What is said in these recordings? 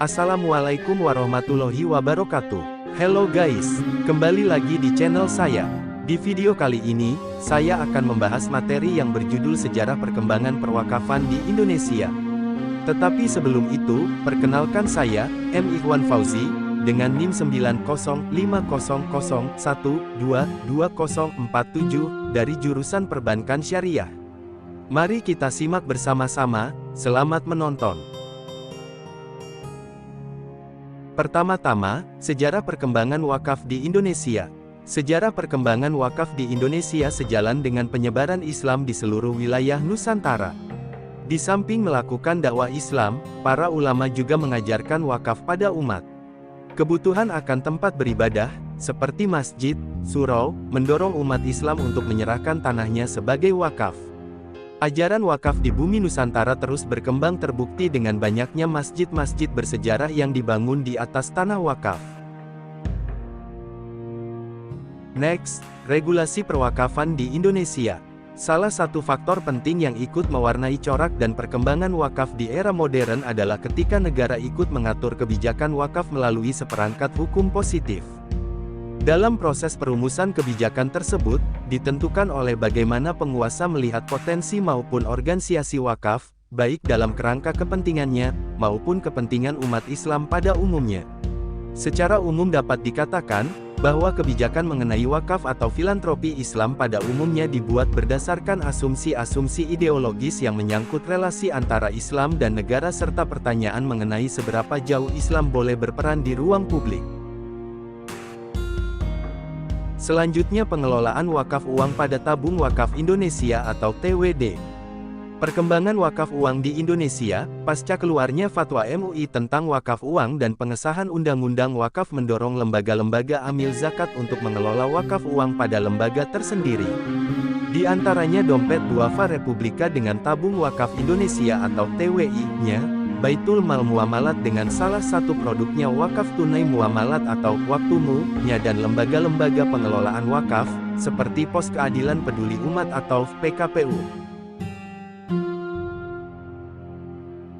Assalamualaikum warahmatullahi wabarakatuh. Hello guys, kembali lagi di channel saya. Di video kali ini, saya akan membahas materi yang berjudul Sejarah Perkembangan Perwakafan di Indonesia. Tetapi sebelum itu, perkenalkan saya, M. Ikhwan Fauzi, dengan NIM 90500122047 dari jurusan Perbankan Syariah. Mari kita simak bersama-sama, selamat menonton. Pertama-tama, sejarah perkembangan wakaf di Indonesia. Sejarah perkembangan wakaf di Indonesia sejalan dengan penyebaran Islam di seluruh wilayah Nusantara. Di samping melakukan dakwah Islam, para ulama juga mengajarkan wakaf pada umat. Kebutuhan akan tempat beribadah, seperti masjid, surau, mendorong umat Islam untuk menyerahkan tanahnya sebagai wakaf. Ajaran wakaf di bumi Nusantara terus berkembang terbukti dengan banyaknya masjid-masjid bersejarah yang dibangun di atas tanah wakaf. Next, regulasi perwakafan di Indonesia. Salah satu faktor penting yang ikut mewarnai corak dan perkembangan wakaf di era modern adalah ketika negara ikut mengatur kebijakan wakaf melalui seperangkat hukum positif. Dalam proses perumusan kebijakan tersebut, ditentukan oleh bagaimana penguasa melihat potensi maupun organisasi wakaf, baik dalam kerangka kepentingannya, maupun kepentingan umat Islam pada umumnya. Secara umum dapat dikatakan, bahwa kebijakan mengenai wakaf atau filantropi Islam pada umumnya dibuat berdasarkan asumsi-asumsi ideologis yang menyangkut relasi antara Islam dan negara serta pertanyaan mengenai seberapa jauh Islam boleh berperan di ruang publik. Selanjutnya pengelolaan wakaf uang pada Tabung Wakaf Indonesia atau TWD. Perkembangan wakaf uang di Indonesia, pasca keluarnya fatwa MUI tentang wakaf uang dan pengesahan Undang-Undang Wakaf mendorong lembaga-lembaga amil zakat untuk mengelola wakaf uang pada lembaga tersendiri. Di antaranya Dompet Duafa Republika dengan Tabung Wakaf Indonesia atau TWI-nya, Baitul Mal Muamalat dengan salah satu produknya Wakaf Tunai Muamalat atau Waktumu-nya dan lembaga-lembaga pengelolaan wakaf, seperti Pos Keadilan Peduli Umat atau PKPU.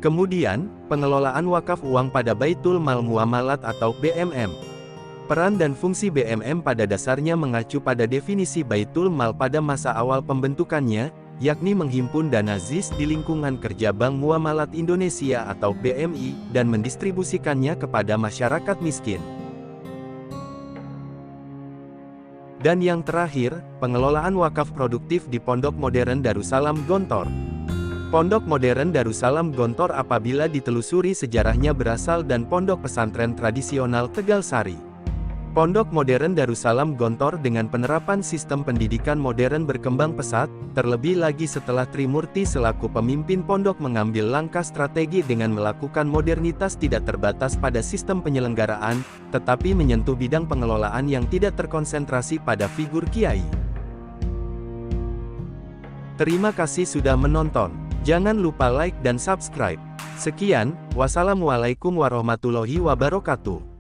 Kemudian, pengelolaan wakaf uang pada Baitul Mal Muamalat atau BMM. Peran dan fungsi BMM pada dasarnya mengacu pada definisi Baitul Mal pada masa awal pembentukannya, yakni menghimpun dana ZIS di lingkungan kerja Bank Muamalat Indonesia atau BMI, dan mendistribusikannya kepada masyarakat miskin. Dan yang terakhir, pengelolaan wakaf produktif di Pondok Modern Darussalam Gontor. Pondok Modern Darussalam Gontor apabila ditelusuri sejarahnya berasal dan Pondok Pesantren Tradisional Tegal Sari. Pondok Modern Darussalam Gontor dengan penerapan sistem pendidikan modern berkembang pesat, terlebih lagi setelah Trimurti selaku pemimpin pondok mengambil langkah strategi dengan melakukan modernitas tidak terbatas pada sistem penyelenggaraan, tetapi menyentuh bidang pengelolaan yang tidak terkonsentrasi pada figur kiai. Terima kasih sudah menonton. Jangan lupa like dan subscribe. Sekian, wassalamualaikum warahmatullahi wabarakatuh.